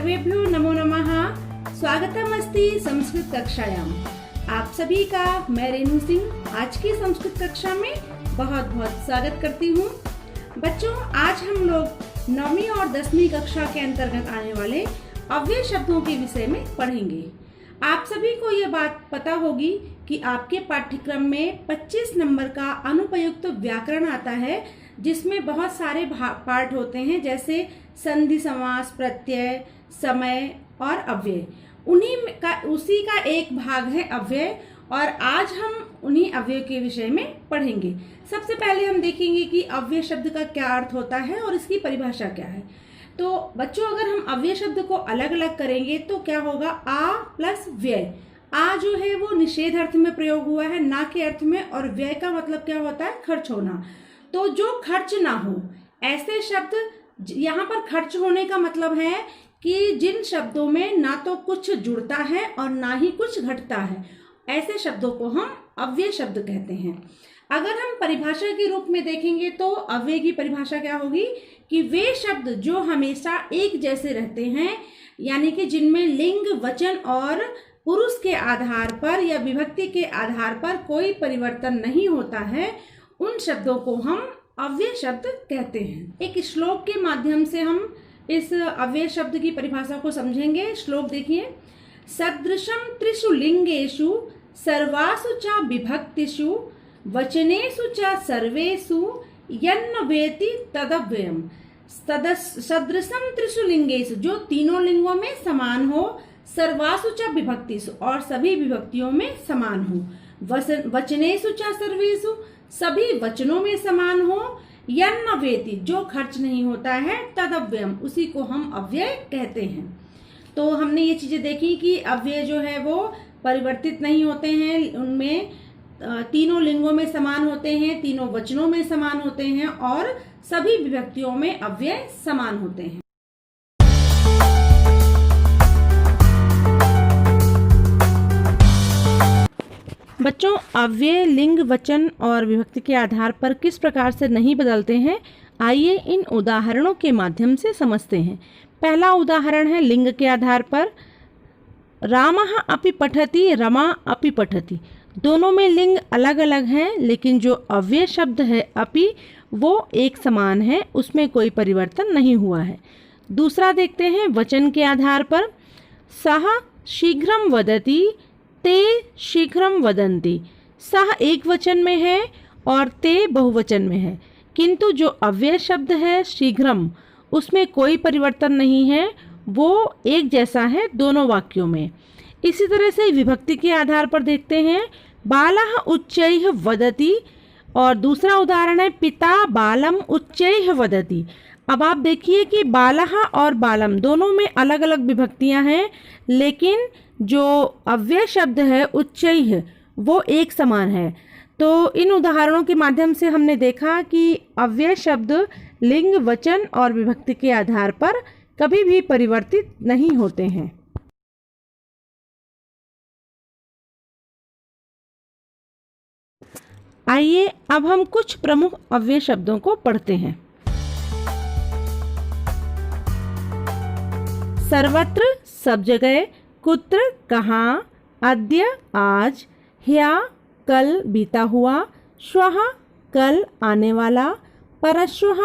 सर्वेभ्यो नमो नमः। स्वागतम अस्ति संस्कृत कक्षायाम। आप सभी का मैं रेणु सिंह आज की संस्कृत कक्षा में बहुत बहुत स्वागत करती हूँ। बच्चों, आज हम लोग 9वीं और 10वीं कक्षा के अंतर्गत आने वाले अव्यय शब्दों के विषय में पढ़ेंगे। आप सभी को ये बात पता होगी कि आपके पाठ्यक्रम में 25 नंबर का अनुपयुक्त व्याकरण आता है, जिसमें बहुत सारे पार्ट होते हैं, जैसे संधि समास, प्रत्यय, समय और अव्यय। उसी का एक भाग है अव्यय, और आज हम उन्हीं अव्यय के विषय में पढ़ेंगे। सबसे पहले हम देखेंगे कि अव्यय शब्द का क्या अर्थ होता है और इसकी परिभाषा क्या है। तो बच्चों, अगर हम अव्यय शब्द को अलग अलग करेंगे तो क्या होगा, आ प्लस व्यय। आ जो है वो निषेध अर्थ में प्रयोग हुआ है, ना के अर्थ में, और व्यय का मतलब क्या होता है, खर्च होना। तो जो खर्च ना हो, ऐसे शब्द, यहाँ पर खर्च होने का मतलब है कि जिन शब्दों में ना तो कुछ जुड़ता है और ना ही कुछ घटता है, ऐसे शब्दों को हम अव्यय शब्द कहते हैं। अगर हम परिभाषा के रूप में देखेंगे तो अव्यय की परिभाषा क्या होगी कि वे शब्द जो हमेशा एक जैसे रहते हैं, यानी कि जिनमें लिंग, वचन और पुरुष के आधार पर या विभक्ति के आधार पर कोई परिवर्तन नहीं होता है, उन शब्दों को हम अव्यय शब्द कहते हैं। एक श्लोक के माध्यम से हम इस अव्यय शब्द की परिभाषा को समझेंगे। श्लोक देखिए। सदृशम त्रिषु लिंगेषु सर्वासु च विभक्तिषु वचनेषु च सर्वेषु यन्न वेति तदव्ययम्। सदृशम त्रिषु लिंगेषु, जो तीनों लिंगों में समान हो, सर्वासु च विभक्तिषु, और सभी विभक्तियों में समान हो, वचनेषु च सर्वेषु, सभी वचनों में समान हो, यन्न वेति, जो खर्च नहीं होता है, तदव्ययम्, उसी को हम अव्यय कहते हैं। तो हमने ये चीजें देखी कि अव्यय जो है वो परिवर्तित नहीं होते हैं, उनमें तीनों लिंगों में समान होते हैं, तीनों वचनों में समान होते हैं, और सभी विभक्तियों में अव्यय समान होते हैं। बच्चों, अव्यय लिंग, वचन और विभक्ति के आधार पर किस प्रकार से नहीं बदलते हैं, आइए इन उदाहरणों के माध्यम से समझते हैं। पहला उदाहरण है लिंग के आधार पर। रामः अपि पठति, रमा अपि पठति। दोनों में लिंग अलग अलग हैं, लेकिन जो अव्यय शब्द है अपि, वो एक समान है, उसमें कोई परिवर्तन नहीं हुआ है। दूसरा देखते हैं वचन के आधार पर। सः शीघ्रं वदति, ते शीघ्रं वदन्ति। सः एक वचन में है और ते बहुवचन में है, किंतु जो अव्यय शब्द है शीघ्रम, उसमें कोई परिवर्तन नहीं है, वो एक जैसा है दोनों वाक्यों में। इसी तरह से विभक्ति के आधार पर देखते हैं। बालः उच्चैः वदति, और दूसरा उदाहरण है पिता बालम उच्चैः वदति। अब आप देखिए कि बालः और बालम दोनों में अलग अलग विभक्तियां हैं, लेकिन जो अव्यय शब्द है उच्चैः, वो एक समान है। तो इन उदाहरणों के माध्यम से हमने देखा कि अव्यय शब्द लिंग, वचन और विभक्ति के आधार पर कभी भी परिवर्तित नहीं होते हैं। आइए अब हम कुछ प्रमुख अव्यय शब्दों को पढ़ते हैं। सर्वत्र, सब जगह, कुत्र, कहाँ, अद्य, आज, ह्यः, कल, बीता हुआ, श्वः, कल, आने वाला, परश्वः,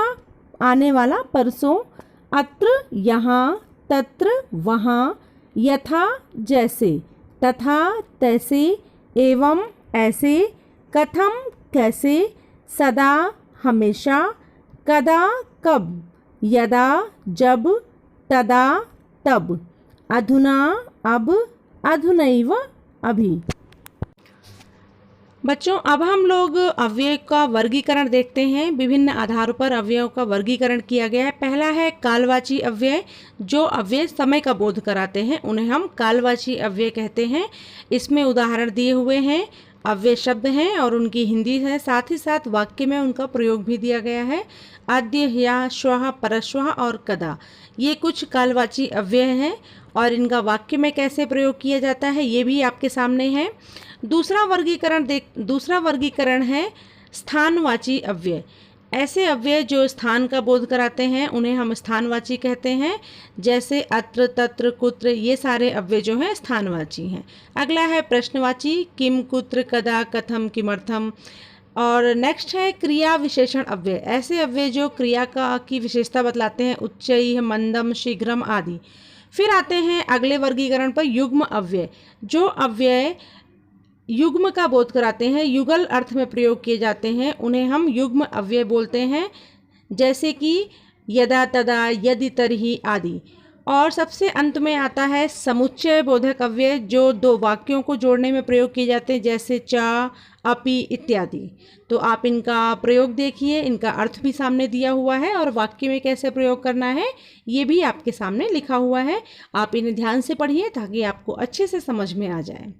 आने वाला, परसों, अत्र, यहाँ, तत्र, वहाँ, यथा, जैसे, तथा, तैसे, एवं, ऐसे, कथम, कैसे, सदा, हमेशा, कदा, कब, यदा, जब, तदा, तब, अधुना, अब, अधुनैव, अभी। बच्चों, अब हम लोग अव्यय का वर्गीकरण देखते हैं। विभिन्न आधारों पर अव्ययों का वर्गीकरण किया गया है। पहला है कालवाची अव्यय। जो अव्यय समय का बोध कराते हैं उन्हें हम कालवाची अव्यय कहते हैं। इसमें उदाहरण दिए हुए हैं, अव्यय शब्द हैं और उनकी हिंदी है, साथ ही साथ वाक्य में उनका प्रयोग भी दिया गया है। अद्य, ह्यः, श्वः, परश्वः और कदा, ये कुछ कालवाची अव्यय हैं, और इनका वाक्य में कैसे प्रयोग किया जाता है ये भी आपके सामने है। दूसरा वर्गीकरण है स्थानवाची अव्यय। ऐसे अव्यय जो स्थान का बोध कराते हैं उन्हें हम स्थानवाची कहते हैं, जैसे अत्र, तत्र, कुत्र, ये सारे अव्यय जो हैं स्थानवाची हैं। अगला है प्रश्नवाची, किम, कुत्र, कदा, कथम, किमर्थम। और नेक्स्ट है क्रिया विशेषण अव्यय, ऐसे अव्यय जो क्रिया की विशेषता बतलाते हैं, उच्चैः, मंदम, शीघ्रम आदि। फिर आते हैं अगले वर्गीकरण पर युग्म अव्यय, जो अव्यय युग्म का बोध कराते हैं, युगल अर्थ में प्रयोग किए जाते हैं, उन्हें हम युग्म अव्यय बोलते हैं, जैसे कि यदा, तदा, यदि, तरहि आदि। और सबसे अंत में आता है समुच्चय बोधक अव्यय, जो दो वाक्यों को जोड़ने में प्रयोग किए जाते हैं, जैसे च, अपि इत्यादि। तो आप इनका प्रयोग देखिए, इनका अर्थ भी सामने दिया हुआ है और वाक्य में कैसे प्रयोग करना है ये भी आपके सामने लिखा हुआ है। आप इन्हें ध्यान से पढ़िए ताकि आपको अच्छे से समझ में आ जाए।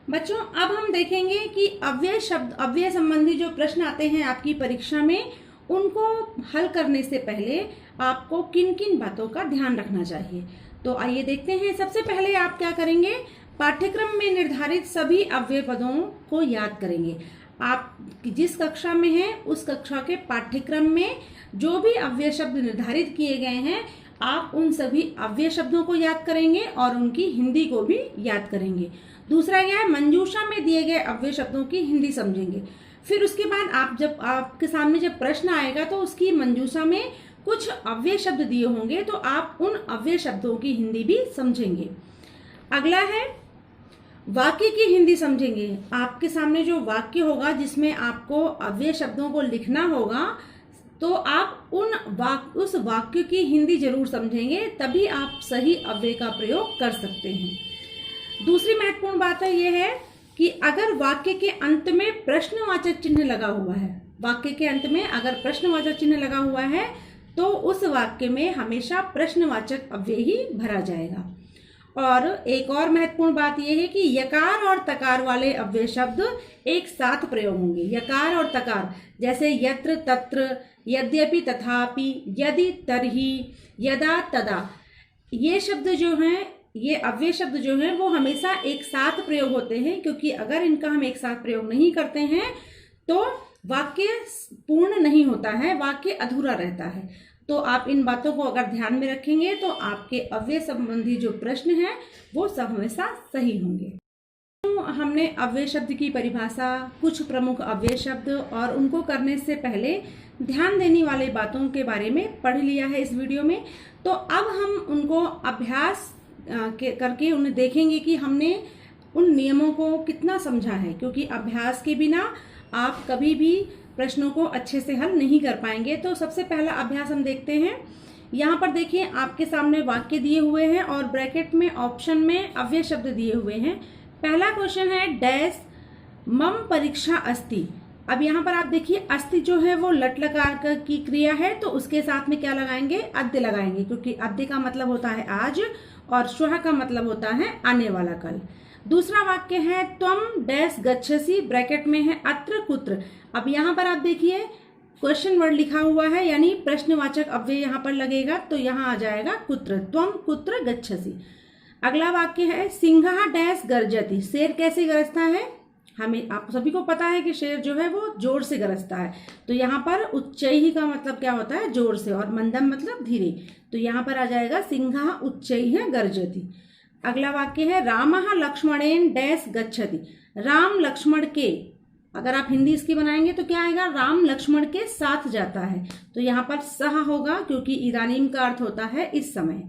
बच्चों, अब हम देखेंगे कि अव्यय संबंधी जो प्रश्न आते हैं आपकी परीक्षा में, उनको हल करने से पहले आपको किन किन बातों का ध्यान रखना चाहिए। तो आइए देखते हैं। सबसे पहले आप क्या करेंगे, पाठ्यक्रम में निर्धारित सभी अव्यय पदों को याद करेंगे। आप जिस कक्षा में हैं उस कक्षा के पाठ्यक्रम में जो भी अव्यय शब्द निर्धारित किए गए हैं, आप उन सभी अव्यय शब्दों को याद करेंगे और उनकी हिंदी को भी याद करेंगे। दूसरा क्या है, मंजूषा में दिए गए अव्यय शब्दों की हिंदी समझेंगे। फिर उसके बाद जब आपके सामने जब प्रश्न आएगा तो उसकी मंजूषा में कुछ अव्यय शब्द दिए होंगे, तो आप उन अव्यय शब्दों की हिंदी भी समझेंगे। अगला है वाक्य की हिंदी समझेंगे। आपके सामने जो वाक्य होगा जिसमें आपको अव्यय शब्दों को लिखना होगा, तो आप उस वाक्य की हिंदी जरूर समझेंगे, तभी आप सही अव्यय का प्रयोग कर सकते हैं। दूसरी महत्वपूर्ण बात है यह है कि अगर वाक्य के अंत में प्रश्नवाचक चिन्ह लगा हुआ है, वाक्य के अंत में अगर प्रश्नवाचक चिन्ह लगा हुआ है तो उस वाक्य में हमेशा प्रश्नवाचक अव्यय ही भरा जाएगा। और एक और महत्वपूर्ण बात यह है कि यकार और तकार वाले अव्यय शब्द एक साथ प्रयोग होंगे। यकार और तकार, जैसे यत्र, तत्र, यद्यपि, तथापि, यदि, तरहि, यदा, तदा, ये शब्द जो हैं, ये अव्यय शब्द जो हैं वो हमेशा एक साथ प्रयोग होते हैं, क्योंकि अगर इनका हम एक साथ प्रयोग नहीं करते हैं तो वाक्य पूर्ण नहीं होता है, वाक्य अधूरा रहता है। तो आप इन बातों को अगर ध्यान में रखेंगे तो आपके अव्यय संबंधी जो प्रश्न हैं वो सब हमेशा सही होंगे। तो हमने अव्यय शब्द की परिभाषा, कुछ प्रमुख अव्यय शब्द और उनको करने से पहले ध्यान देने वाले बातों के बारे में पढ़ लिया है इस वीडियो में। तो अब हम उनको अभ्यास करके उन्हें देखेंगे कि हमने उन नियमों को कितना समझा है, क्योंकि अभ्यास के बिना आप कभी भी प्रश्नों को अच्छे से हल नहीं कर पाएंगे। तो सबसे पहला अभ्यास हम देखते हैं। यहाँ पर देखिए आपके सामने वाक्य दिए हुए हैं और ब्रैकेट में ऑप्शन में अव्यय शब्द दिए हुए हैं। पहला क्वेश्चन है डैश मम परीक्षा अस्ति। अब यहाँ पर आप देखिए अस्ति जो है वो लट लकार की क्रिया है, तो उसके साथ में क्या लगाएंगे, अद्य लगाएंगे, क्योंकि अद्य का मतलब होता है आज और श्वः का मतलब होता है आने वाला कल। दूसरा वाक्य है त्वम डैश गच्छसि, ब्रैकेट में है अत्र कुत्र। अब यहाँ पर आप देखिए क्वेश्चन वर्ड लिखा हुआ है, यानी प्रश्नवाचक अव्यय यहाँ पर लगेगा, तो यहाँ आ जाएगा कुत्र, त्वम कुत्र गच्छसि। अगला वाक्य है सिंहः डैश गर्जति, शेर कैसे गरजता है, हमें आप सभी को पता है कि शेर जो है वो जोर से गरजता है। तो यहाँ पर उच्चैः का मतलब क्या होता है, जोर से, और मंदम मतलब धीरे। तो यहाँ पर आ जाएगा सिंहः उच्चैः गर्जति। अगला वाक्य है रामः लक्ष्मणेन डैश गच्छति, राम लक्ष्मण के, अगर आप हिंदी इसकी बनाएंगे तो क्या आएगा, राम लक्ष्मण के साथ जाता है। तो यहाँ पर सह होगा, क्योंकि इदानीम का अर्थ होता है इस समय।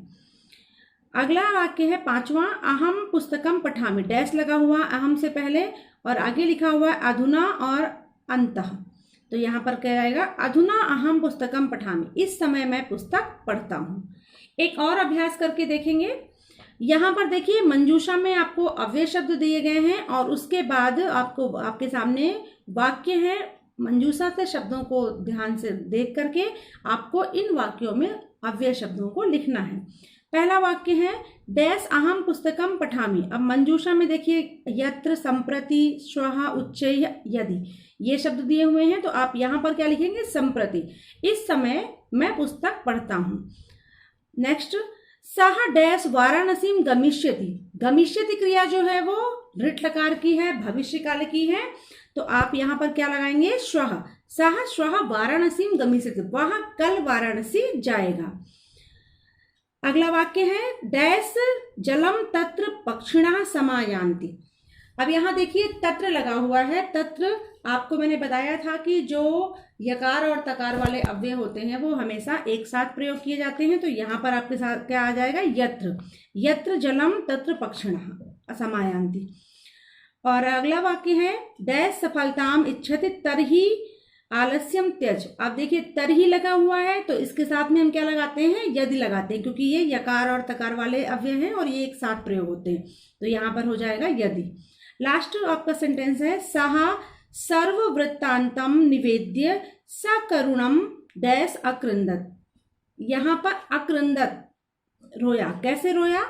अगला वाक्य है पांचवा अहम पुस्तकम पठामि, डैश लगा हुआ अहम से पहले और आगे लिखा हुआ है अधुना और अंतः। तो यहाँ पर क्या आएगा, अधुना अहम पुस्तकम पठामि, इस समय मैं पुस्तक पढ़ता हूँ। एक और अभ्यास करके देखेंगे। यहाँ पर देखिए मंजूषा में आपको अव्यय शब्द दिए गए हैं और उसके बाद आपको आपके सामने वाक्य है मंजूषा से शब्दों को ध्यान से देख करके आपको इन वाक्यों में अव्यय शब्दों को लिखना है। पहला वाक्य है डैश अहम पुस्तकम पठामि। अब मंजूषा में देखिए यत्र, संप्रति, श्वः, उच्चैः, यदि, ये शब्द दिए हुए हैं, तो आप यहाँ पर क्या लिखेंगे? संप्रति, इस समय मैं पुस्तक पढ़ता हूँ। नेक्स्ट, सह डैश वाराणसीम गमिष्यति। गमिष्यति क्रिया जो है वो ऋट लकार की है, भविष्य काल की है, तो आप यहाँ पर क्या लगाएंगे? श्वः। सह श्वः वाराणसीम गमिष्यति, वह कल वाराणसी जाएगा। अगला वाक्य है डैश जलम तत्र पक्षिणः समायान्ति। अब यहाँ देखिए तत्र लगा हुआ है। तत्र आपको मैंने बताया था कि जो यकार और तकार वाले अव्यय होते हैं वो हमेशा एक साथ प्रयोग किए जाते हैं। तो यहाँ पर आपके साथ क्या आ जाएगा? यत्र। यत्र जलम तत्र पक्षिणः समायान्ति। और अगला वाक्य है डैश सफलताम इच्छति तरहि आलस्यम त्यज। अब देखिए तरहि लगा हुआ है, तो इसके साथ में हम क्या लगाते हैं? यदि लगाते हैं, क्योंकि ये यकार और तकार वाले अव्यय हैं और ये एक साथ प्रयोग होते हैं, तो यहाँ पर हो जाएगा यदि। लास्ट आपका सेंटेंस है सह सर्ववृत्तांतम निवेद्य सकरुणम डैश अकृंदत। यहाँ पर अकृंदत, रोया। कैसे रोया?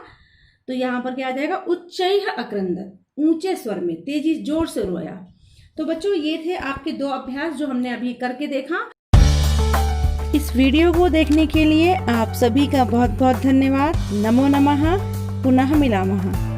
तो यहाँ पर क्या आ जाएगा? उच्चैः अकृंदत, ऊंचे स्वर में, तेजी, जोर से रोया। तो बच्चों ये थे आपके 2 अभ्यास जो हमने अभी करके देखा। इस वीडियो को देखने के लिए आप सभी का बहुत बहुत धन्यवाद। नमो नमः। पुनः मिलामः।